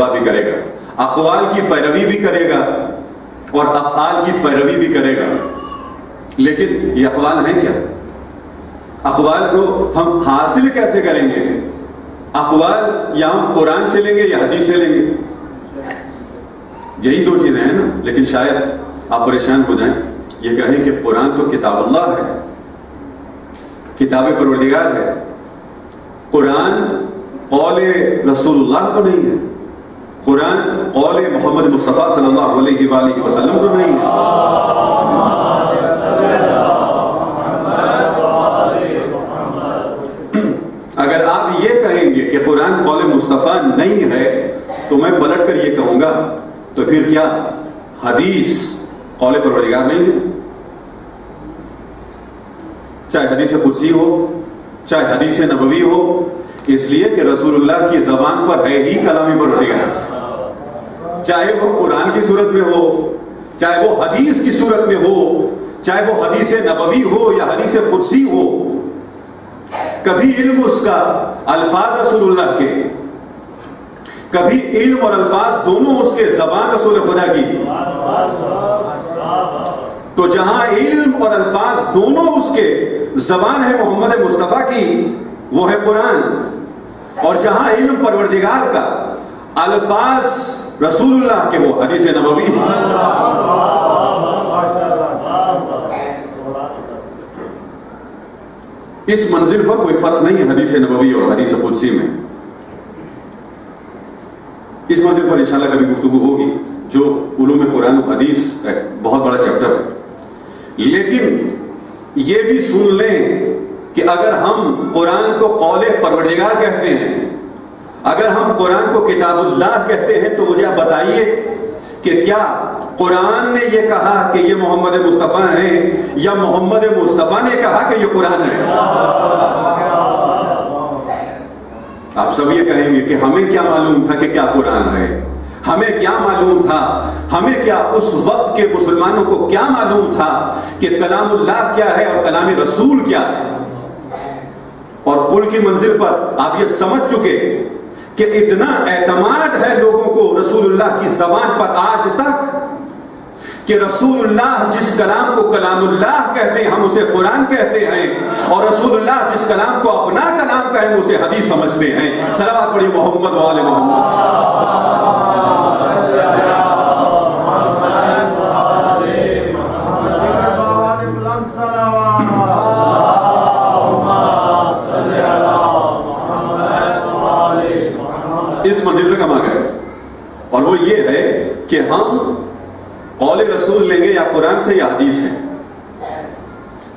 بھی کرے گا، اقوال کی پیروی بھی کرے گا اور افعال کی پیروی بھی کرے گا. لیکن یہ اقوال ہیں کیا؟ اقوال کو ہم حاصل کیسے کریں گے؟ اقوال یا ہم قرآن سے لیں گے یا حدیث سے لیں گے؟ یہی دو چیزیں ہیں نا. لیکن شاید آپ پریشان ہو جائیں، یہ کہیں کہ قرآن تو کتاب اللہ ہے، کتاب پروردگار ہے، قرآن قول رسول اللہ تو نہیں ہے، قرآن قول محمد مصطفیٰ صلی اللہ علیہ وآلہ وسلم تو نہیں ہے. اگر آپ یہ کہیں گے کہ قرآن قول مصطفیٰ نہیں ہے تو میں پلٹ کر یہ کہوں گا تو پھر کیا حدیث قول پروردگار نہیں ہے؟ چاہے حدیث قدسی ہو چاہے حدیث نبوی ہو، اس لیے کہ رسول اللہ کی زبان پر ہے ہی کلام پروردگار. چاہے وہ قرآن کی صورت میں ہو، چاہے وہ حدیث کی صورت میں ہو، چاہے وہ حدیث نبوی ہو یا حدیث قدسی ہو، کبھی علم اس کا الفاظ رسول اللہ کے، کبھی علم اور الفاظ دونوں اس کے زبان رسول خدا کی. تو جہاں علم اور الفاظ دونوں اس کے زبان ہے محمد مصطفیٰ کی، وہ ہے قرآن، اور جہاں علم پروردگار کا، الفاظ رسول اللہ کے، وہ حدیث نبوی ہے. اس منزل پر کوئی فرق نہیں ہے حدیث نبوی اور حدیث قدسی میں. اس منزل پر انشاءاللہ کبھی گفتگو ہوگی، جو علوم قرآن و حدیث ایک بہت بڑا چیپٹر ہے. لیکن یہ بھی سن لیں کہ اگر ہم قرآن کو قول پروردگار کہتے ہیں، اگر ہم قرآن کو کتاب اللہ کہتے ہیں، تو مجھے آپ بتائیے کہ کیا قرآن نے یہ کہا کہ یہ محمد مصطفیٰ ہیں یا محمد مصطفیٰ نے کہا کہ یہ قرآن ہے؟ آپ سب یہ کہیں گے کہ ہمیں کیا معلوم تھا کہ کیا قرآن ہے، ہمیں کیا معلوم تھا، ہمیں کیا اس وقت کے مسلمانوں کو کیا معلوم تھا کہ کلام اللہ کیا ہے اور کلام رسول کیا ہے. اور قل کی منزل پر آپ یہ سمجھ چکے کہ اتنا اعتماد ہے لوگوں کو رسول اللہ کی زبان پر آج تک کہ رسول اللہ جس کلام کو کلام اللہ کہتے ہیں ہم اسے قرآن کہتے ہیں، اور رسول اللہ جس کلام کو اپنا کلام کہیں ہم اسے حدیث سمجھتے ہیں. صلوات پڑھی محمد و آل محمد. اس منزل تک ہم آ گئے، اور وہ یہ ہے کہ ہم قول رسول لیں گے یا قرآن سے یا حدیث سے،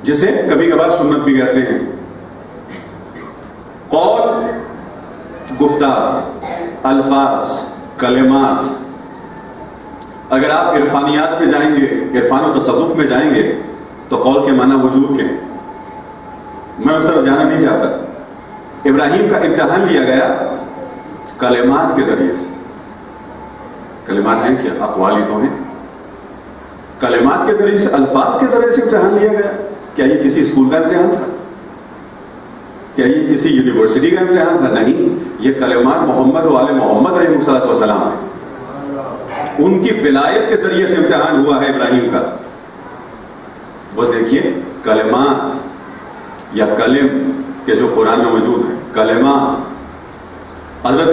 جسے کبھی کبھار سنت بھی کہتے ہیں. قول گفتار، الفاظ، کلمات. اگر آپ عرفانیات میں جائیں گے، عرفان و تصوف میں جائیں گے، تو قول کے معنی وجود کے. میں اس طرف جانا نہیں چاہتا. ابراہیم کا امتحان لیا گیا کلمات کے ذریعے سے. کلمات ہیں کیا؟ اقوال ہی تو ہیں. کلمات کے ذریعے سے، الفاظ کے ذریعے سے امتحان لیا گیا. کیا یہ کسی اسکول کا امتحان تھا؟ کیا یہ کسی یونیورسٹی کا امتحان تھا؟ نہیں، یہ کلمات محمد و آل محمد علیہ الصلوۃ والسلام ہے. ان کی ولایت کے ذریعے سے امتحان ہوا ہے ابراہیم کا. بس دیکھیے، کلمات یا کلم کے جو قرآن میں موجود ہیں، کلمہ. حضرت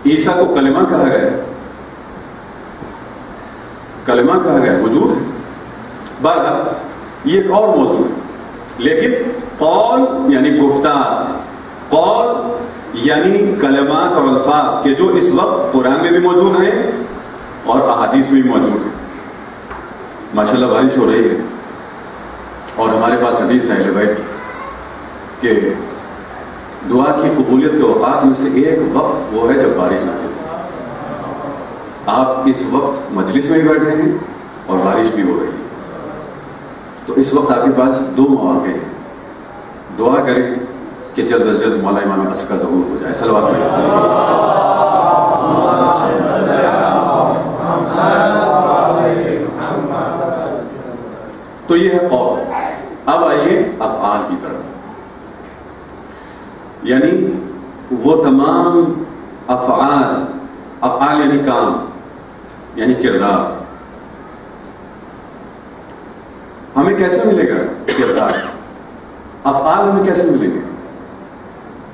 عیسیٰ کو کلمہ کہا گیا، کلمہ کہا گیا، وجود ہے. بہرحال یہ ایک اور موضوع ہے. لیکن قول یعنی گفتار، قول یعنی کلمات اور الفاظ کے جو اس وقت قرآن میں بھی موجود ہیں اور احادیث میں بھی موجود ہیں. ماشاءاللہ بارش ہو رہی ہے، اور ہمارے پاس حدیث ہے اہل بیت کہ دعا کی قبولیت کے اوقات میں سے ایک وقت وہ ہے جب بارش نازل ہو. آپ اس وقت مجلس میں بھی بیٹھے ہیں اور بارش بھی ہو رہی ہے، تو اس وقت آپ کے پاس دو مواقع ہیں. دعا کریں کہ جلد از جلد مولا امام عصر کا ظہور ہو جائے. صلوات میں تو یہ ہے قول. اب آئیے افعال کی طرف، یعنی وہ تمام افعال یعنی کام، یعنی کردار. ہمیں کیسے ملے گا کردار؟ افعال ہمیں کیسے ملیں گے؟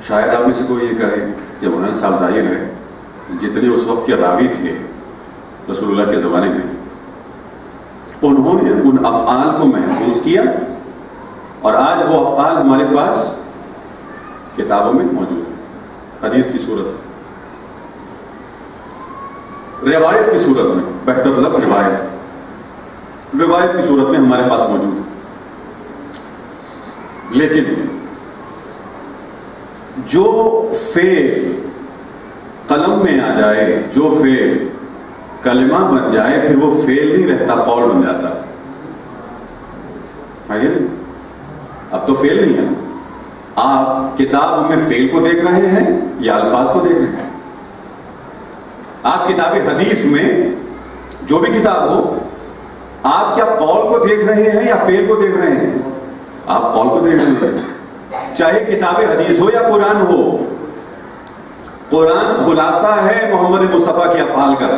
شاید آپ میں سے کوئی یہ کہے کہ مولانا صاحب ظاہر ہے جتنے اس وقت کے راوی تھے رسول اللہ کے زمانے میں، انہوں نے ان افعال کو محفوظ کیا اور آج وہ افعال ہمارے پاس کتابوں میں موجود ہیں، حدیث کی صورت، روایت کی صورت میں، بہتر لفظ روایت کی صورت میں ہمارے پاس موجود ہے. لیکن جو فعل قلم میں آ جائے، جو فعل کلمہ بن جائے، پھر وہ فعل نہیں رہتا، قول بن جاتا ہے. اب تو فعل نہیں ہے. آپ کتاب میں فعل کو دیکھ رہے ہیں یا الفاظ کو دیکھ رہے ہیں؟ آپ کتاب حدیث میں جو بھی کتاب ہو، آپ کیا قول کو دیکھ رہے ہیں یا فعل کو دیکھ رہے ہیں؟ آپ قول کو دیکھ رہے ہیں. چاہے کتاب حدیث ہو یا قرآن ہو، قرآن خلاصہ ہے محمد مصطفیٰ کے افعال کا.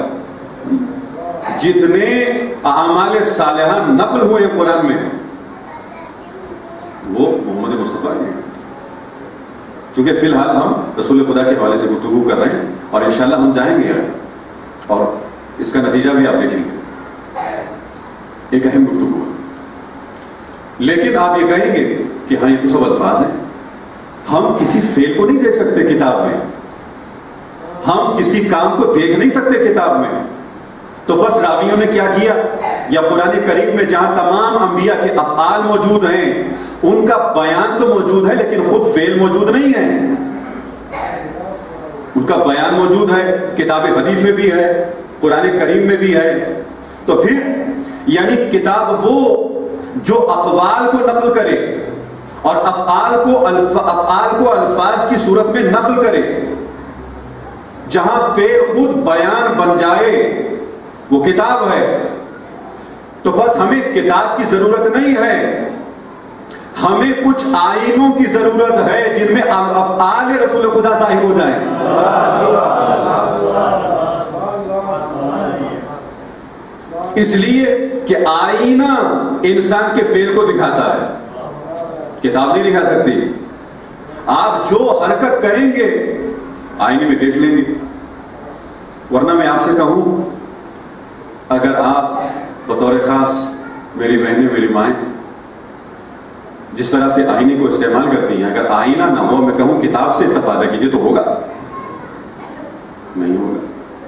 جتنے اعمال صالحہ نقل ہوئے قرآن میں وہ محمد مصطفیٰ ہیں. چونکہ فی الحال ہم رسول خدا کے حوالے سے گفتگو کر رہے ہیں اور انشاءاللہ ہم جائیں گے اور اس کا نتیجہ بھی آپ دیکھیں گے. ایک اہم گفتگو ہے. لیکن آپ یہ کہیں گے کہ ہاں یہ تو سب الفاظ ہیں، ہم کسی فعل کو نہیں دیکھ سکتے کتاب میں، ہم کسی کام کو دیکھ نہیں سکتے کتاب میں. تو بس راویوں نے کیا کیا، یا قرآن کریم میں جہاں تمام انبیاء کے افعال موجود ہیں، ان کا بیان تو موجود ہے لیکن خود فعل موجود نہیں ہے. ان کا بیان موجود ہے، کتاب حدیث میں بھی ہے، قرآن کریم میں بھی ہے. تو پھر یعنی کتاب وہ جو اقوال کو نقل کرے اور افعال کو الفاظ کی صورت میں نقل کرے، جہاں فعل خود بیان بن جائے، وہ کتاب ہے. تو بس ہمیں کتاب کی ضرورت نہیں ہے، ہمیں کچھ آئینوں کی ضرورت ہے جن میں افعال رسول خدا ظاہر ہو جائیں. اس لیے کہ آئینہ انسان کے فعل کو دکھاتا ہے، کتاب نہیں دکھا سکتی. آپ جو حرکت کریں گے آئینے میں دیکھ لیں گے. ورنہ میں آپ سے کہوں، اگر آپ بطور خاص میری بہنیں، میری مائیں جس طرح سے آئینے کو استعمال کرتی ہیں، اگر آئینہ نہ ہو، میں کہوں کتاب سے استفادہ کیجئے، تو ہوگا؟ نہیں ہوگا.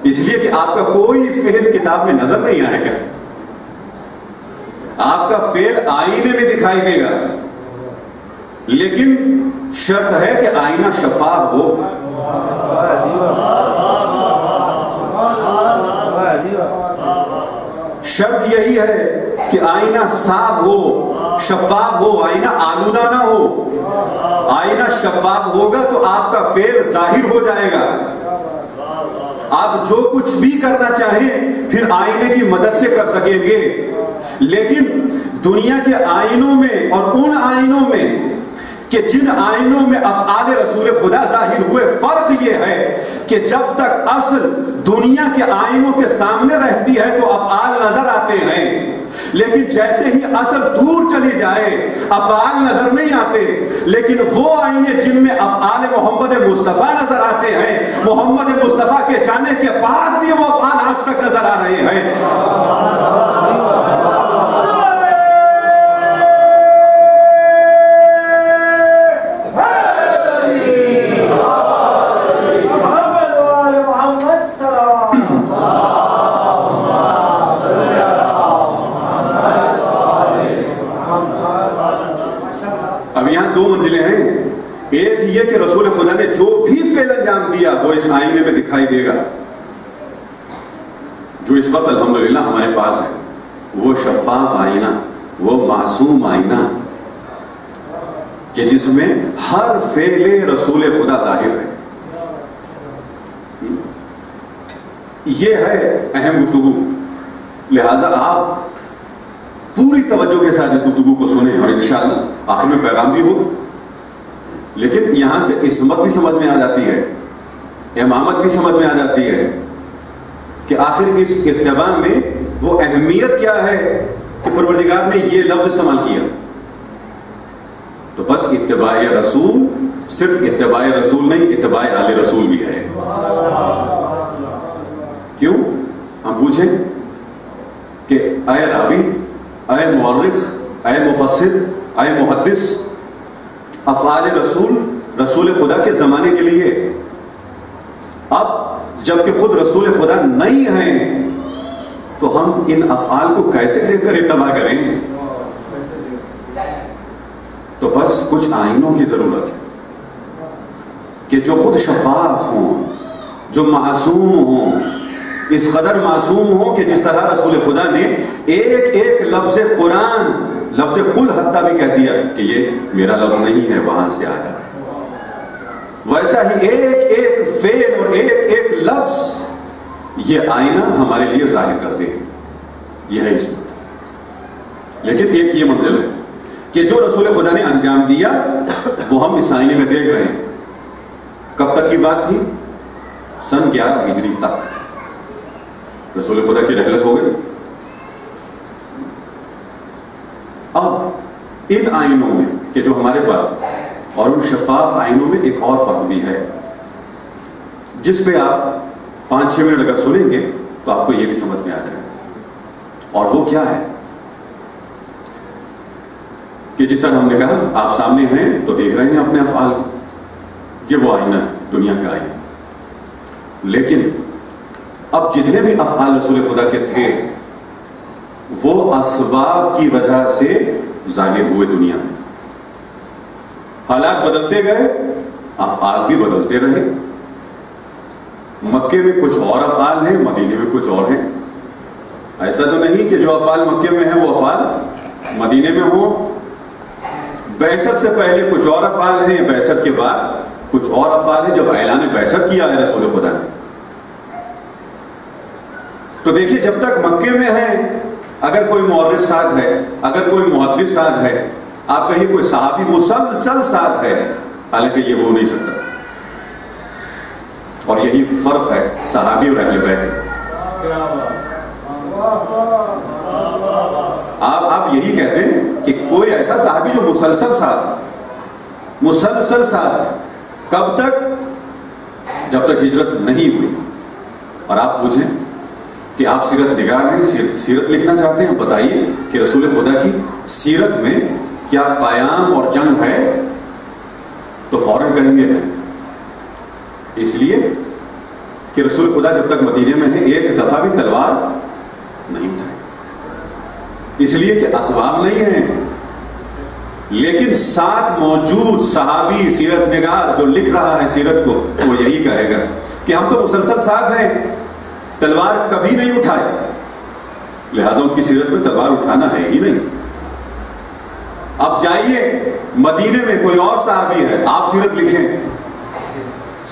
اس لیے کہ آپ کا کوئی فعل کتاب میں نظر نہیں آئے گا، آپ کا فعل آئینے میں دکھائی دے گا. لیکن شرط ہے کہ آئینہ شفاف ہو. شرط یہی ہے کہ آئینہ صاف ہو، شفاف ہو، آئینہ آلودہ نہ ہو. آئینہ شفاف ہوگا تو آپ کا فعل ظاہر ہو جائے گا. آپ جو کچھ بھی کرنا چاہیں پھر آئینے کی مدد سے کر سکیں گے. لیکن دنیا کے آئینوں میں اور ان آئینوں میں کہ جن آئینوں میں افعال رسول خدا ظاہر ہوئے، فرق یہ ہے کہ جب تک اصل دنیا کے آئینوں کے سامنے رہتی ہے تو افعال نظر آتے ہیں، لیکن جیسے ہی اصل دور چلی جائے افعال نظر نہیں آتے. لیکن وہ آئینے جن میں افعال محمد مصطفیٰ نظر آتے ہیں، محمد مصطفیٰ کے جانے کے بعد بھی وہ افعال آج تک نظر آ رہے ہیں. اب یہاں دو منزلیں ہیں. ایک یہ کہ رسول خدا نے جو بھی فعل انجام دیا وہ اس آئینے میں دکھائی دے گا. جو اس وقت الحمدللہ ہمارے پاس ہے وہ شفاف آئینہ، وہ معصوم آئینہ کہ جس میں ہر فعل رسول خدا ظاہر ہے. یہ ہے اہم گفتگو. لہٰذا آپ پوری توجہ کے ساتھ اس گفتگو کو سنیں اور انشاءاللہ آخر میں پیغام بھی ہو. لیکن یہاں سے عصمت بھی سمجھ میں آ جاتی ہے، امامت بھی سمجھ میں آ جاتی ہے. کہ آخر اس اتباع میں وہ اہمیت کیا ہے کہ پروردگار نے یہ لفظ استعمال کیا. تو بس اتباع رسول صرف اتباع رسول نہیں، اتباع آل رسول بھی ہے. کیوں؟ ہم پوچھیں کہ اے راوی، اے مورخ، اے مفسر، اے محدث، افعال رسول رسول خدا کے زمانے کے لیے، اب جبکہ خود رسول خدا نہیں ہیں تو ہم ان افعال کو کیسے دیکھ کر اتباع کریں؟ تو بس کچھ آئینوں کی ضرورت ہے کہ جو خود شفاف ہوں، جو معصوم ہوں، اس قدر معصوم ہوں کہ جس طرح رسول خدا نے ایک ایک لفظ قرآن، لفظ قل حتیٰ بھی کہہ دیا کہ یہ میرا لفظ نہیں ہے، وہاں سے آیا، ویسا ہی ایک ایک فعل اور ایک ایک لفظ یہ آئینہ ہمارے لیے ظاہر کر دے. یہ ہے عصمت. لیکن ایک یہ منزل ہے کہ جو رسول خدا نے انجام دیا وہ ہم اس آئینے میں دیکھ رہے ہیں. کب تک کی بات تھی؟ سن 11 ہجری تک رسول خدا کی رحلت ہو گئی. اب ان آئینوں میں کہ جو ہمارے پاس اور ان شفاف آئینوں میں ایک اور فرق بھی ہے جس پہ آپ 5-6 منٹ اگر سنیں گے تو آپ کو یہ بھی سمجھ میں آ جائے گا. اور وہ کیا ہے کہ جس طرح ہم نے کہا آپ سامنے ہیں تو دیکھ رہے ہیں اپنے افعال کو، یہ وہ آئینہ ہے، دنیا کا آئینہ. لیکن اب جتنے بھی افعال رسول خدا کے تھے وہ اسباب کی وجہ سے ظاہر ہوئے دنیا میں. حالات بدلتے گئے، افعال بھی بدلتے رہے. مکے میں کچھ اور افعال ہیں، مدینے میں کچھ اور ہیں. ایسا تو نہیں کہ جو افعال مکے میں ہیں وہ افعال مدینے میں ہوں. بعثت سے پہلے کچھ اور افعال ہیں، بعثت کے بعد کچھ اور افعال ہیں جب اعلان بعثت کیا ہے رسول خدا نے. تو دیکھیے جب تک مکے میں ہیں اگر کوئی مورخ ساتھ ہے، اگر کوئی محدث ساتھ ہے، آپ کہیں کوئی صحابی مسلسل ساتھ ہے، حالانکہ یہ ہو نہیں سکتا. اور یہی فرق ہے صحابی اور اہل بیت. آپ یہی کہتے ہیں کہ کوئی ایسا صحابی جو مسلسل ساتھ کب تک؟ جب تک ہجرت نہیں ہوئی. اور آپ پوچھیں کہ آپ سیرت نگار ہیں، سیرت لکھنا چاہتے ہیں، بتائیے کہ رسول خدا کی سیرت میں کیا قیام اور جنگ ہے؟ تو فوراً کہیں گے نہیں. اس لیے کہ رسول خدا جب تک مدینے میں ہے ایک دفعہ بھی تلوار نہیں اٹھائے. اس لیے کہ اسباب نہیں ہیں. لیکن ساتھ موجود صحابی سیرت نگار جو لکھ رہا ہے سیرت کو وہ یہی کہے گا کہ ہم تو مسلسل ساتھ ہیں، تلوار کبھی نہیں اٹھائے، لہذا ان کی سیرت میں تلوار اٹھانا ہے ہی نہیں. اب جائیے مدینے میں کوئی اور صحابی ہے، آپ سیرت لکھیں،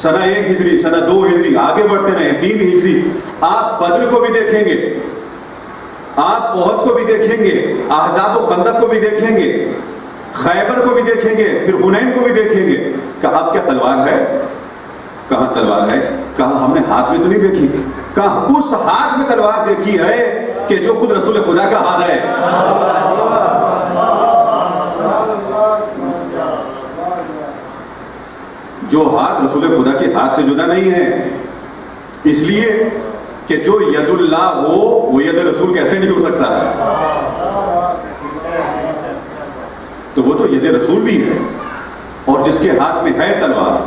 سنہ 1 ہجری، سنہ 2 ہجری، آگے بڑھتے رہیں 3 ہجری، آپ بدر کو بھی دیکھیں گے، آپ احد کو بھی دیکھیں گے، احزاب و خندق کو بھی دیکھیں گے، خیبر کو بھی دیکھیں گے، پھر حنین کو بھی دیکھیں گے. کہ اب کیا تلوار ہے؟ کہاں تلوار ہے؟ کہاں ہم نے ہاتھ میں تو نہیں دیکھی، کہاں اس ہاتھ میں تلوار دیکھی ہے کہ جو خود رسول خدا کا ہاتھ ہے. جو ہاتھ رسول خدا کے ہاتھ سے جدا نہیں ہے. اس لیے کہ جو ید اللہ ہو وہ ید رسول کیسے نہیں ہو سکتا؟ تو وہ تو ید رسول بھی ہے. اور جس کے ہاتھ میں ہے تلوار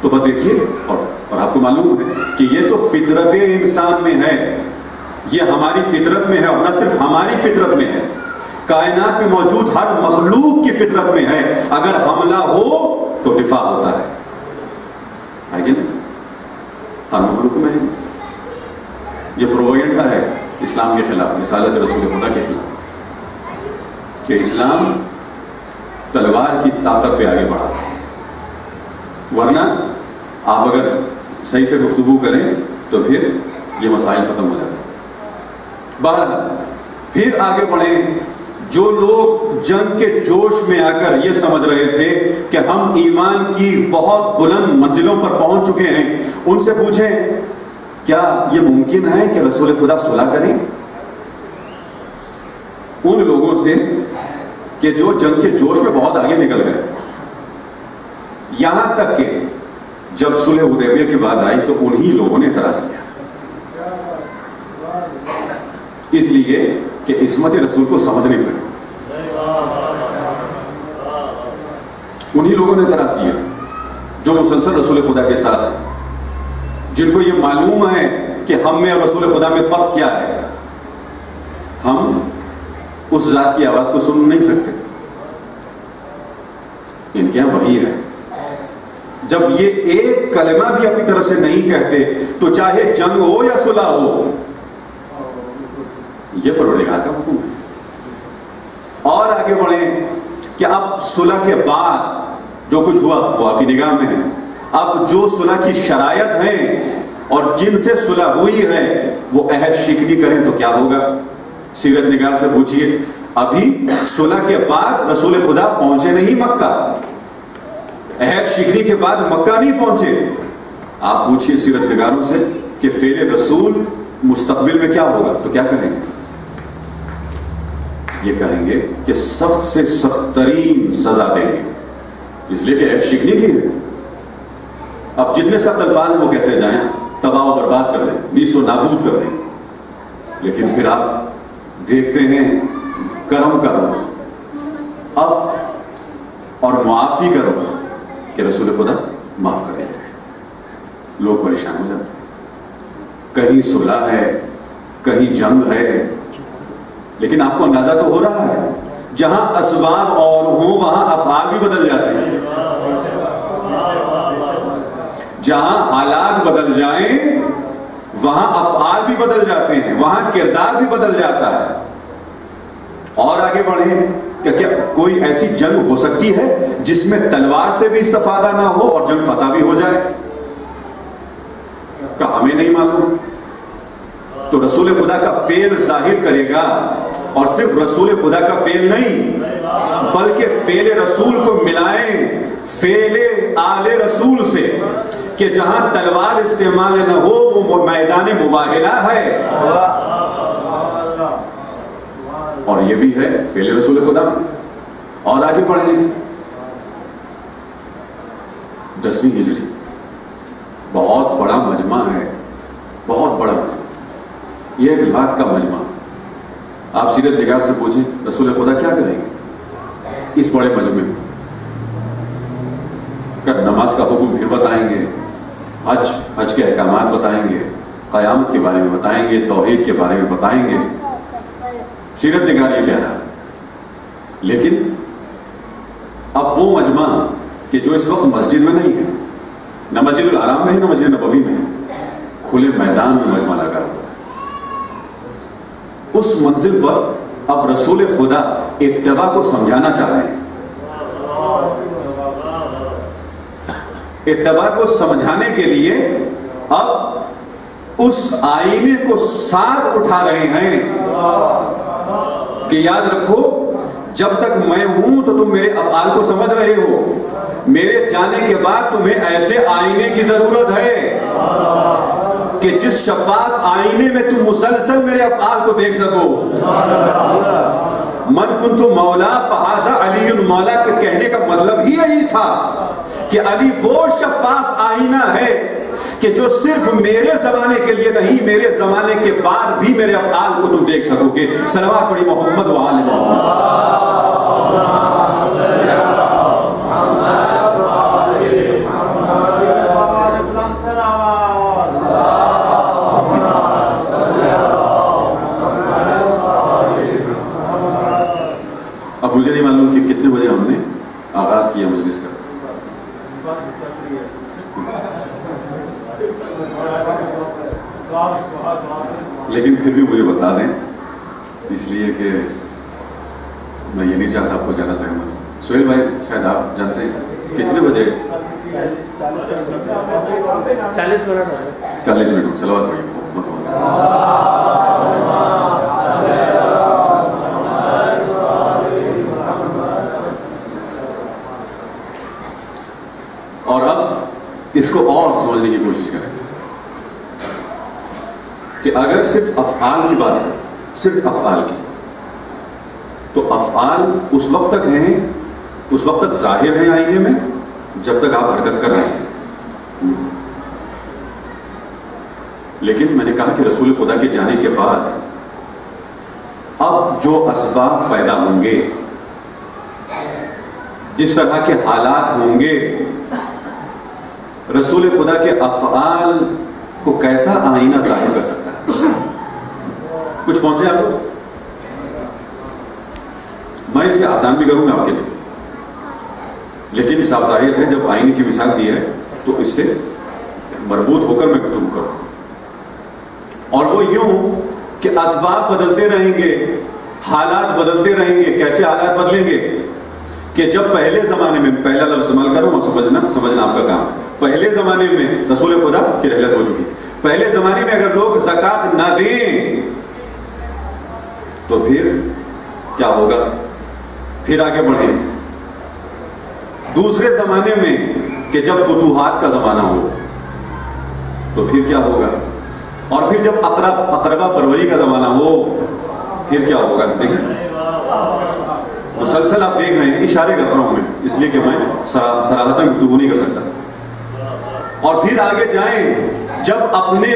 تو بس دیکھیے، اور آپ کو معلوم ہے کہ یہ تو فطرت انسان میں ہے، یہ ہماری فطرت میں ہے، اور نہ صرف ہماری فطرت میں ہے، کائنات میں موجود ہر مخلوق کی فطرت میں ہے. اگر حملہ ہو تو دفاع ہوتا ہے کہ نہیں؟ ہر مخلوق میں ہے. یہ پروپیگنڈا ہے اسلام کے خلاف، رسالت رسول خدا کے خلاف، کہ اسلام تلوار کی طاقت پہ آگے بڑھا. ورنہ آپ اگر صحیح سے گفتگو کریں تو پھر یہ مسائل ختم ہو جاتے ہیں. بہرحال پھر آگے بڑھیں. جو لوگ جنگ کے جوش میں آ کر یہ سمجھ رہے تھے کہ ہم ایمان کی بہت بلند منزلوں پر پہنچ چکے ہیں، ان سے پوچھیں کیا یہ ممکن ہے کہ رسول خدا صلح کریں ان لوگوں سے کہ جو جنگ کے جوش میں بہت آگے نکل گئے؟ یہاں تک کہ جب صلح حدیبیہ کی بات آئی تو انہی لوگوں نے اعتراض کیا، اس لیے کہ عصمت رسول کو سمجھ نہیں سکے۔ انہی لوگوں نے اعتراض کیا جو مسلسل رسول خدا کے ساتھ ہیں، جن کو یہ معلوم ہے کہ ہم میں اور رسول خدا میں فرق کیا ہے۔ ہم اس ذات کی آواز کو سن نہیں سکتے، ان کے یہاں وہی ہے۔ جب یہ ایک کلمہ بھی اپنی طرف سے نہیں کہتے تو چاہے جنگ ہو یا صلح ہو، یہ پروردگار کا حکم ہے۔ اور آگے بڑھیں کہ اب صلح کے بعد جو کچھ ہوا وہ آپ کی نگاہ میں ہے۔ اب جو صلح کی شرائط ہیں اور جن سے صلح ہوئی ہے وہ عہد شکنی کریں تو کیا ہوگا؟ سیرت نگار سے پوچھئے، ابھی صلح کے بعد رسول خدا پہنچے نہیں مکہ، عہد شکنی کے بعد مکہ نہیں پہنچے۔ آپ پوچھئے سیرت نگاروں سے کہ فعل رسول مستقبل میں کیا ہوگا تو کیا کہیں گے؟ یہ کہیں گے کہ سخت سے سخت ترین سزا دیں گے، اس لیے کہ عہد شکنی کی ہے۔ اب جتنے سخت الفاظ وہ کہتے جائیں تباہ و برباد کر دیں، نیست و نابود کر دیں، لیکن پھر آپ دیکھتے ہیں کرم کا رخ، عفو اور معافی کا رخ کہ رسول خدا معاف کر دیتے ہیں۔ لوگ پریشان ہو جاتے ہیں، کہیں صلح ہے کہیں جنگ ہے، لیکن آپ کو اندازہ تو ہو رہا ہے جہاں اسباب اور ہوں وہاں افعال بھی بدل جاتے ہیں، جہاں حالات بدل جائیں وہاں افعال بھی بدل جاتے ہیں، وہاں کردار بھی بدل جاتا ہے۔ اور آگے بڑھیں کہ کیا کوئی ایسی جنگ ہو سکتی ہے جس میں تلوار سے بھی استفادہ نہ ہو اور جنگ فتح بھی ہو جائے؟ کہ ہمیں نہیں معلوم، تو رسول خدا کا فعل ظاہر کرے گا، اور صرف رسول خدا کا فعل نہیں بلکہ فعل رسول کو ملائیں فعل آل رسول سے، کہ جہاں تلوار استعمال نہ ہو وہ میدان مباہلہ ہے، اور یہ بھی ہے فعل رسول خدا۔ اور آگے پڑھیں 10ویں ہجری، بہت بڑا مجمع ہے، بہت بڑا مجمع، یہ 1 لاکھ کا مجمع۔ آپ سیرت نگار سے پوچھیں رسول خدا کیا کریں گے اس بڑے مجمع میں؟ نماز کا حکم پھر بتائیں گے، حج کے احکامات بتائیں گے، قیامت کے بارے میں بتائیں گے، توحید کے بارے میں بتائیں گے، سیرت نگار یہ کہہ رہا ہے۔ لیکن اب وہ مجمع کہ جو اس وقت مسجد میں نہیں ہے، نہ مسجد الحرام میں ہے نہ مسجد نبوی میں ہے، کھلے میدان میں مجمع لگا ہوا ہے، اس منزل پر اب رسول خدا اتباع کو سمجھانا چاہ رہے ہیں۔ اتباع کو سمجھانے کے لیے اب اس آئینے کو ساتھ اٹھا رہے ہیں کہ یاد رکھو جب تک میں ہوں تو تم میرے افعال کو سمجھ رہے ہو، میرے جانے کے بعد تمہیں ایسے آئینے کی ضرورت ہے کہ جس شفاف آئینے میں تم مسلسل میرے افعال کو دیکھ سکو۔ من کنت مولا فہذا علی مولا کے کہنے کا مطلب ہی یہی تھا کہ علی وہ شفاف آئینہ ہے کہ جو صرف میرے زمانے کے لیے نہیں، میرے زمانے کے بعد بھی میرے افعال کو تم دیکھ سکو گے۔ صلوات پڑھی محمد و آل محمد۔ اب مجھے نہیں معلوم کہ کتنے بجے ہم نے آغاز کیا مجلس کا، لیکن پھر بھی مجھے بتا دیں، اس لیے کہ میں یہ نہیں چاہتا آپ کو زیادہ زحمت ہو۔ سہیل بھائی شاید آپ جانتے ہیں کتنے بجے؟ 40 منٹ۔ صلوات پڑھیے محمد۔ اور اب اس کو اور سمجھنے کی کوشش کریں۔ کہ اگر صرف افعال کی بات ہے، صرف افعال کی، تو افعال اس وقت تک ہیں، اس وقت تک ظاہر ہیں آئینے میں جب تک آپ حرکت کر رہے ہیں. لیکن میں نے کہا کہ رسول خدا کے جانے کے بعد اب جو اسباب پیدا ہوں گے، جس طرح کے حالات ہوں گے، رسول خدا کے افعال کو کیسا آئینہ ظاہر کر سکتا ہے؟ کچھ پہنچے آپ لوگ؟ میں اسے آسان بھی کروں گا آپ کے لیے، لیکن صاف ظاہر ہے جب آئینے کی مثال دی ہے تو اس سے مربوط ہو کر میں گفتگو کروں. اور وہ یوں کہ اسباب بدلتے رہیں گے، حالات بدلتے رہیں گے. کیسے حالات بدلیں گے؟ کہ جب پہلے زمانے میں، پہلا لفظ استعمال کروں اور سمجھنا آپ کا کام ہے. پہلے زمانے میں رسول خدا کی رحلت ہو چکی. پہلے زمانے میں اگر لوگ زکوٰۃ نہ دیں تو پھر کیا ہوگا؟ پھر آگے بڑھیں. دوسرے زمانے میں کہ جب فتوحات کا زمانہ ہو تو پھر کیا ہوگا؟ اور پھر جب اقربا پروری کا زمانہ ہو پھر کیا ہوگا؟ دیکھیں مسلسل آپ دیکھ رہے ہیں، اشارے کر رہا ہوں میں اس لیے کہ میں صراحتاً گفتگو نہیں کر سکتا. اور پھر آگے جائیں جب اپنے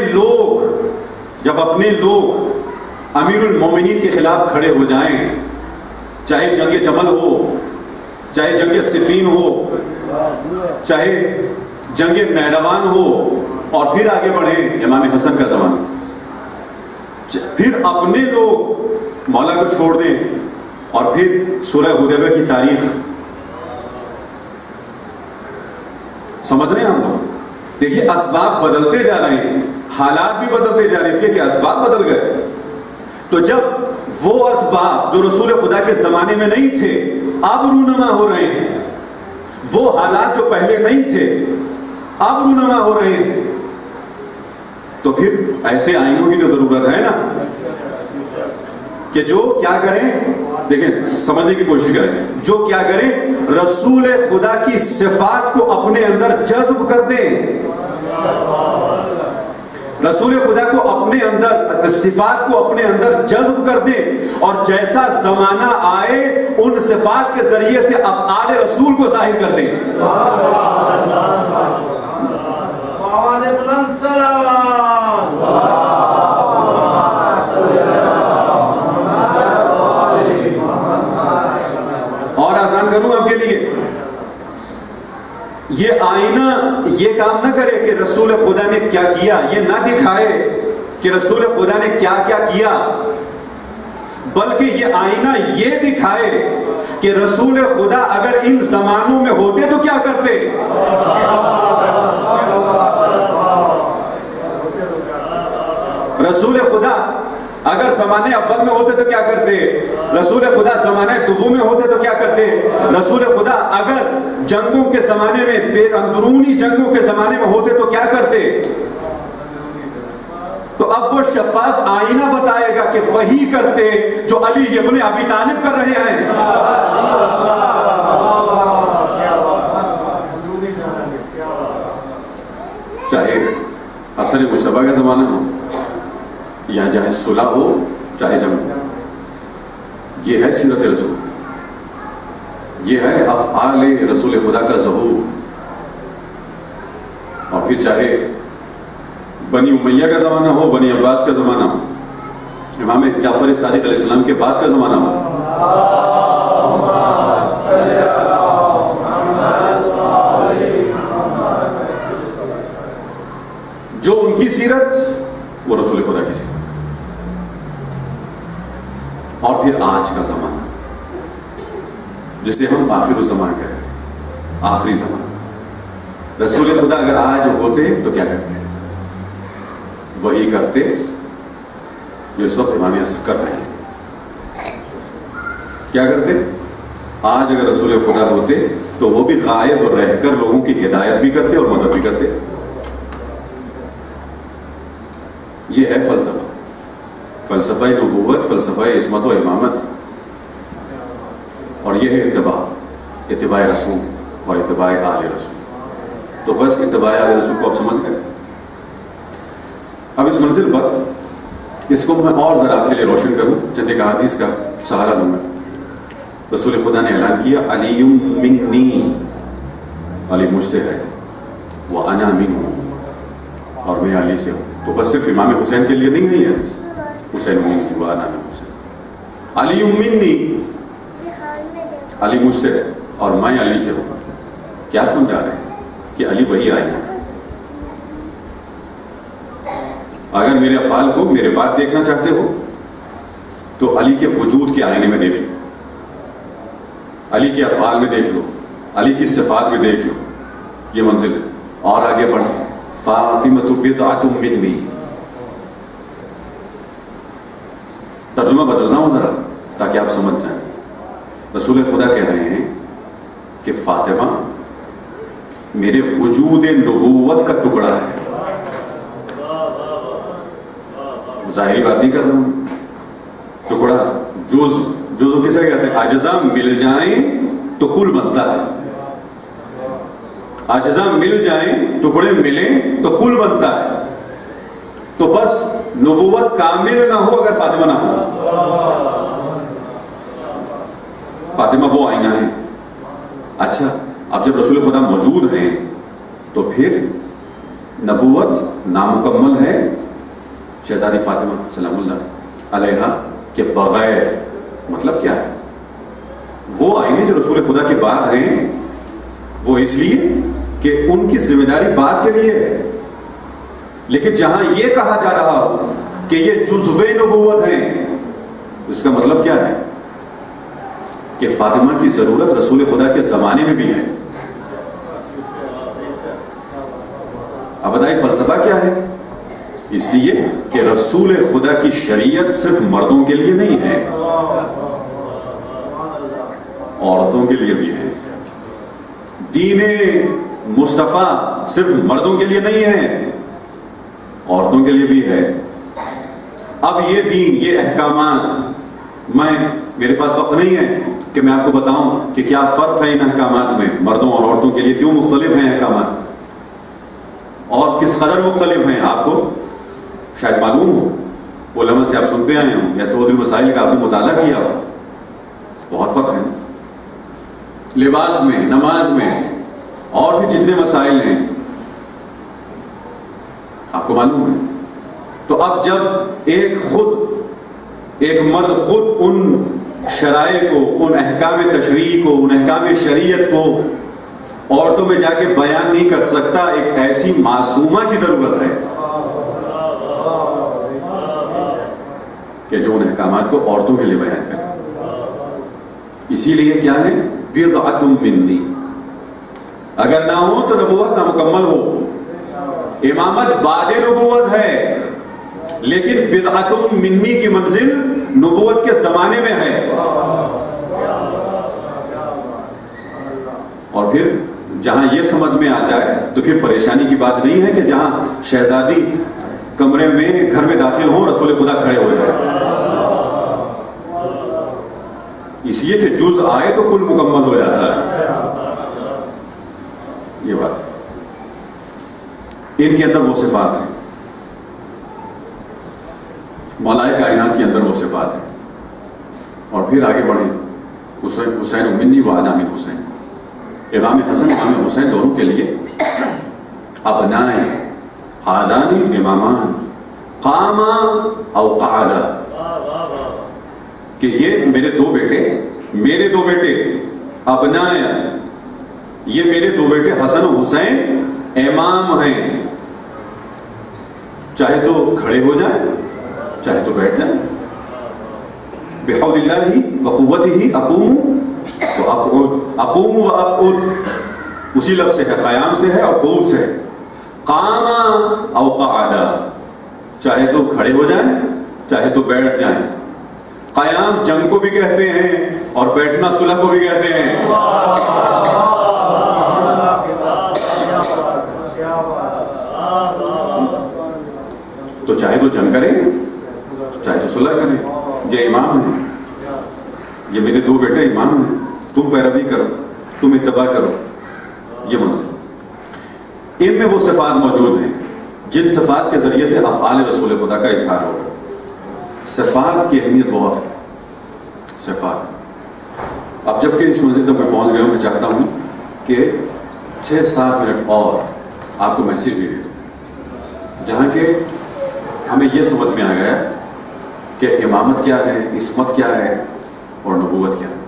لوگ امیر المومنین کے خلاف کھڑے ہو جائیں، چاہے جنگ جمل ہو، چاہے جنگ صفین ہو، چاہے جنگ نہروان ہو، اور پھر آگے بڑھیں امام حسن کا زمانہ. پھر اپنے لوگ مولا کو چھوڑ دیں اور پھر سلح حدیبیہ کی تاریخ. سمجھ رہے ہیں ہم لوگ؟ دیکھیے اسباب بدلتے جا رہے ہیں، حالات بھی بدلتے جا رہے ہیں، اس لیے کہ اسباب بدل گئے. تو جب وہ اسباب جو رسول خدا کے زمانے میں نہیں تھے اب رونما ہو رہے ہیں، وہ حالات جو پہلے نہیں تھے اب رونما ہو رہے ہیں، تو پھر ایسے آئینوں کی تو ضرورت ہے نا کہ جو کیا کریں. دیکھیں سمجھنے کی کوشش کریں. جو کیا کریں؟ رسول خدا کی صفات کو اپنے اندر جذب کر دیں. رسول خدا کو اپنے اندر، صفات کو اپنے اندر جذب کر دیں، اور جیسا زمانہ آئے ان صفات کے ذریعے سے افعال رسول کو ظاہر کر دیں. اور آسان کروں آپ کے لیے، یہ آئینہ یہ کام نہ کرے کہ رسول خدا نے کیا کیا، یہ نہ دکھائے کہ رسول خدا نے کیا کیا کیا، بلکہ یہ آئینہ یہ دکھائے کہ رسول خدا اگر ان زمانوں میں ہوتے تو کیا کرتے. رسول خدا اگر زمانے اول میں ہوتے تو کیا کرتے، رسول خدا زمانے دوم میں ہوتے تو کیا کرتے، رسول خدا اگر جنگوں کے زمانے میں، اندرونی جنگوں کے زمانے میں ہوتے تو کیا کرتے. تو اب وہ شفاف آئینہ بتائے گا کہ وہی کرتے جو علی ابن ابی طالب کر رہے ہیں. چاہے عصر مشتبہ کا زمانہ ہو یا چاہے صلح ہو چاہے جنگ ہو، یہ ہے سیرت رسول، یہ ہے افعال رسول خدا کا ظہور. اور پھر چاہے بنی امیہ کا زمانہ ہو، بنی عباس کا زمانہ ہو، امام جعفر صادق علیہ السلام کے بعد کا زمانہ ہو، جو ان کی سیرت وہ رسول خدا کی سیرت. اور پھر آج کا زمانہ جسے ہم آخر الزمان کہتے ہیں، آخری زمانہ. رسول خدا اگر آج ہوتے تو کیا کرتے؟ وہی کرتے جو اس وقت امام حسن کر رہے ہیں. کیا کرتے؟ آج اگر رسول خدا ہوتے تو وہ بھی غائب رہ کر لوگوں کی ہدایت بھی کرتے اور مدد بھی کرتے. یہ ہے فلسفہ، فلسفہ نبوت، فلسفہ عصمت و امامت. اور یہ ہے اتباع رسول اور اتباع آل رسول. تو بس اتباع آل رسول کو آپ سمجھ گئے. اب اس منزل پر اس کو میں اور ذرا آپ کے لیے روشن کروں، چند ایک حدیث کا سہارا لوں میں۔ رسول خدا نے اعلان کیا علی منی، علی مجھ سے ہے، وَأَنَا مِنْهُ، اور میں علی سے ہوں۔ تو بس صرف امام حسین کے لیے نہیں ہے یہ حدیث، حسین منی وَأَنَا مِنْ حسین، علی منی، علی مجھ سے ہے اور میں علی سے ہوں۔ کیا سمجھا رہے ہیں کہ علی وہی آئے ہیں۔ اگر میرے افعال کو میرے بعد دیکھنا چاہتے ہو تو علی کے وجود کے آئینے میں دیکھ لو، علی کے افعال میں دیکھ لو، علی کی صفات میں دیکھ لو، یہ منزل ہے۔ اور آگے بڑھ، فاطمۃ بضعۃ منی، ترجمہ بدلنا ہو ذرا تاکہ آپ سمجھ جائیں۔ رسول خدا کہہ رہے ہیں کہ فاطمہ میرے وجود نبوت کا ٹکڑا ہے۔ ظاہری بات نہیں کر رہا ہوں، ٹکڑا، جزو کسے کہتے ہیں؟ اجزاء مل جائیں تو کل بنتا ہے، اجزاء مل جائیں، ٹکڑے ملیں تو کل بنتا ہے۔ تو بس نبوت کامل نہ ہو اگر فاطمہ نہ ہو۔ فاطمہ وہ آئینہ ہے۔ اچھا، اب جب رسول خدا موجود ہیں تو پھر نبوت نامکمل ہے شہزادی فاطمہ سلام اللہ علیہا کے بغیر۔ مطلب کیا ہے؟ وہ آئینے جو رسول خدا کے بعد ہیں وہ اس لیے کہ ان کی ذمہ داری بعد کے لیے ہے، لیکن جہاں یہ کہا جا رہا ہو کہ یہ جزوِ نبوت ہیں، اس کا مطلب کیا ہے کہ فاطمہ کی ضرورت رسول خدا کے زمانے میں بھی ہے۔ اب بتائیے فلسفہ کیا ہے؟ اس لیے کہ رسول خدا کی شریعت صرف مردوں کے لیے نہیں ہے، عورتوں کے لیے بھی ہے۔ دین مصطفیٰ صرف مردوں کے لیے نہیں ہے، عورتوں کے لیے بھی ہے۔ اب یہ دین، یہ احکامات، میرے پاس وقت نہیں ہے کہ میں آپ کو بتاؤں کہ کیا فرق ہے ان احکامات میں، مردوں اور عورتوں کے لیے کیوں مختلف ہیں احکامات اور کس قدر مختلف ہیں۔ آپ کو شاید معلوم ہو، علماء سے آپ سنتے آئے ہوں یا توضیح مسائل کا آپ نے مطالعہ کیا ہو، بہت فرق ہے لباس میں، نماز میں، اور بھی جتنے مسائل ہیں آپ کو معلوم ہے۔ تو اب جب ایک مرد خود ان شرائع کو، ان احکام تشریع کو، ان احکام شریعت کو عورتوں میں جا کے بیان نہیں کر سکتا، ایک ایسی معصومہ کی ضرورت ہے کہ جو ان احکامات کو عورتوں کے لیے بیان کرے۔ اسی لیے کیا ہے؟ بضعۃ منی، اگر نہ ہو تو نبوت نامکمل ہو۔ امامت بعد نبوت ہے لیکن بضعۃ منی کی منزل نبوت کے زمانے میں ہے۔ اور پھر جہاں یہ سمجھ میں آ جائے تو پھر پریشانی کی بات نہیں ہے کہ جہاں شہزادی کمرے میں، گھر میں داخل ہوں، رسول خدا کھڑے ہو جائے، اس لیے کہ جز آئے تو کل مکمل ہو جاتا ہے۔ یہ بات ان کے اندر وہ صفات ہیں، ملائکہ کائنات کے اندر وہ صفات ہیں۔ اور پھر آگے بڑھیں، حسین منی وأنا من حسین، امام حسن امام حسین دونوں کے لیے ابنائے ہادانی امامان قاما او قعدا، کہ یہ میرے دو بیٹے ابنائے، یہ میرے دو بیٹے حسن و حسین امام ہیں، چاہے تو کھڑے ہو جائیں چاہے تو بیٹھ جائیں۔ بحول اللہ وقوتہ اقوم اقوم و اقعد، اسی لفظ سے ہے، قیام سے ہے اور قعود سے ہے۔ قاما او قعدا، چاہے تو کھڑے ہو جائیں چاہے تو بیٹھ جائیں۔ قیام جنگ کو بھی کہتے ہیں اور بیٹھنا صلح کو بھی کہتے ہیں۔ تو چاہے تو جنگ کریں چاہے تو صلح کریں، یہ امام ہیں، یہ میرے دو بیٹے امام ہیں، تم پیروی کرو، تم اتباع کرو، یہ منظر۔ ان میں وہ صفات موجود ہیں جن صفات کے ذریعے سے افعال رسول خدا کا اظہار ہوگا۔ صفات کی اہمیت بہت ہے. صفات. اب جب کہ اس منزل تک میں پہنچ گیا ہوں، میں چاہتا ہوں کہ 6-7 منٹ اور آپ کو میسج بھی دے دوں، جہاں کہ ہمیں یہ سمجھ میں آ گیا کہ امامت کیا ہے، عصمت کیا ہے اور نبوت کیا ہے.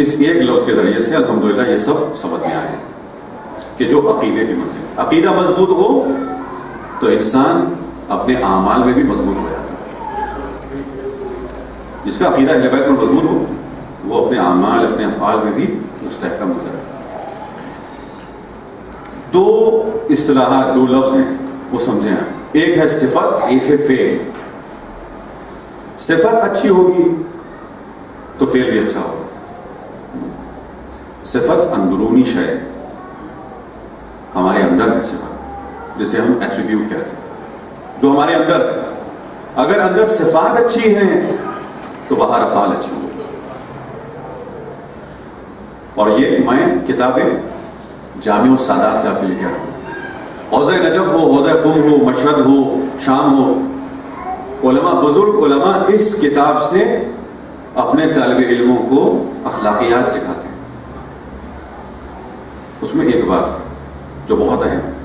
اس ایک لفظ کے ذریعے سے الحمدللہ یہ سب سمجھ میں آئے کہ جو عقیدے کی منزل، عقیدہ مضبوط ہو تو انسان اپنے اعمال میں بھی مضبوط ہو جاتا ہے. جس کا عقیدہ اہل بیت میں مضبوط ہو وہ اپنے اعمال، اپنے افعال میں بھی مستحکم ہو جاتا ہے. 2 اصطلاحات، 2 لفظ ہیں، وہ سمجھیں آپ. ایک ہے صفت، ایک ہے فعل. صفت اچھی ہوگی تو فعل بھی اچھا ہوگا. صفت اندرونی شے ہمارے اندر ہے، صفت جسے ہم ایٹریبیوٹ کہتے ہیں، جو ہمارے اندر ہے. اگر اندر صفات اچھی ہیں تو باہر افعال اچھی ہوگی. اور یہ میں کتاب جامع السادات سے آپ کے لیے کہہ رہا ہوں. حوضہ نجف ہو، حوضہ قم ہو، مشہد ہو، شام ہو، علماء، بزرگ علماء اس کتاب سے اپنے طالب علموں کو اخلاقیات سکھاتے ہیں. اس میں ایک بات جو بہت اہم ہے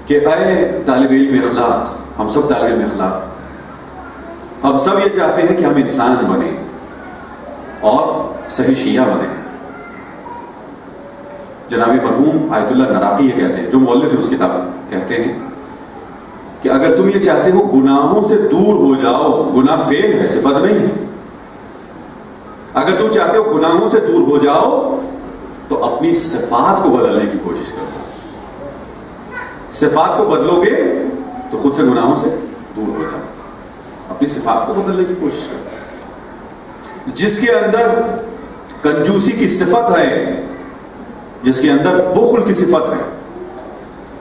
کہ اے طالب علم اخلاق، ہم سب طالب علم اخلاق، ہم سب یہ چاہتے ہیں کہ ہم انسان بنیں اور صحیح شیعہ بنیں. جناب مرحوم آیت اللہ نراقی یہ کہتے ہیں، جو مؤلف ہیں اس کتاب کہتے ہیں کہ اگر تم یہ چاہتے ہو گناہوں سے دور ہو جاؤ، گناہ فعل ہے، صفت نہیں ہے. اگر تم چاہتے ہو گناہوں سے دور ہو جاؤ تو اپنی صفات کو بدلنے کی کوشش کرو. صفات کو بدلو گے تو خود سے گناہوں سے دور ہو جاؤ. اپنی صفات کو بدلنے کی کوشش کرو. جس کے اندر کنجوسی کی صفت ہے، جس کے اندر بخل کی صفت ہے،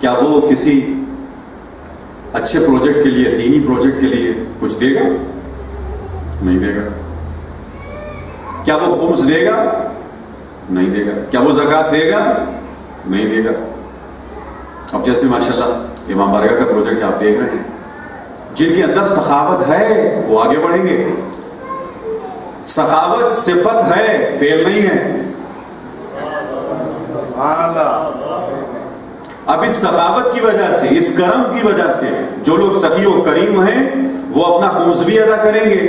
کیا وہ کسی اچھے پروجیکٹ کے لیے، دینی پروجیکٹ کے لیے کچھ دے گا؟ نہیں دے گا. کیا وہ خمس دے گا؟ نہیں دے گا. کیا وہ زکوٰۃ دے گا؟ نہیں دے گا. اب جیسے ماشاءاللہ امام بارگاہ کا پروجیکٹ آپ دیکھ رہے ہیں، جن کے اندر سخاوت ہے وہ آگے بڑھیں گے. سخاوت صفت ہے، فعل نہیں ہے. اب اس سخاوت کی وجہ سے، اس کرم کی وجہ سے جو لوگ سخی و کریم ہیں وہ اپنا خمس بھی ادا کریں گے،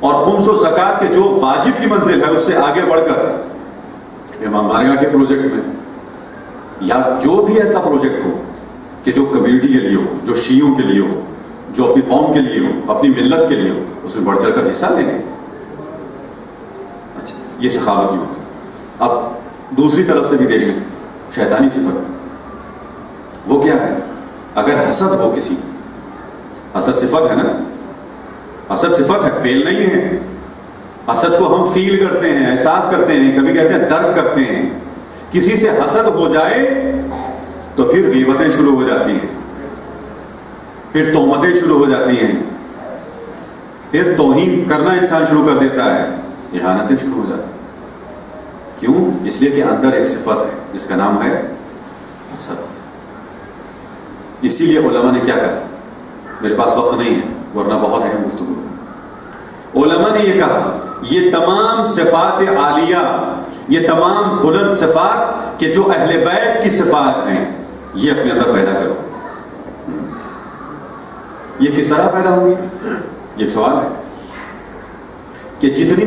اور خمس و زکوٰۃ کے جو واجب کی منزل ہے اس سے آگے بڑھ کر امام بارگاہ کے پروجیکٹ میں یا جو بھی ایسا پروجیکٹ ہو کہ جو کمیونٹی کے لیے ہو، جو شیعوں کے لیے ہو، جو اپنی قوم کے لیے ہو، اپنی ملت کے لیے ہو، اس میں بڑھ چڑھ کر حصہ لیں گے. اچھا، یہ سخاوت کی منزل. اب دوسری طرف سے بھی دیکھ لیں، شیطانی صفت وہ کیا ہے؟ اگر حسد ہو کسی، حسد صفت ہے نا، حسد صفت ہے، فعل نہیں ہے. حسد کو ہم فیل کرتے ہیں، احساس کرتے ہیں، کبھی کہتے ہیں درک کرتے ہیں. کسی سے حسد ہو جائے تو پھر غیبتیں شروع ہو جاتی ہیں، پھر تہمتیں شروع ہو جاتی ہیں، پھر توہین کرنا انسان شروع کر دیتا ہے، اہانتیں شروع ہو جاتی ہیں. کیوں؟ اس لیے کہ اندر ایک صفت ہے جس کا نام ہے حسد. اسی لیے علماء نے کیا کہا، میرے پاس وقت نہیں ہے ورنہ بہت اہم گفتگو. علماء نے یہ کہا یہ تمام صفات عالیہ، یہ تمام بلند صفات کہ جو اہل بیت کی صفات ہیں، یہ اپنے اندر پیدا کرو. یہ کس طرح پیدا ہوں گی؟ یہ ایک سوال ہے کہ جتنی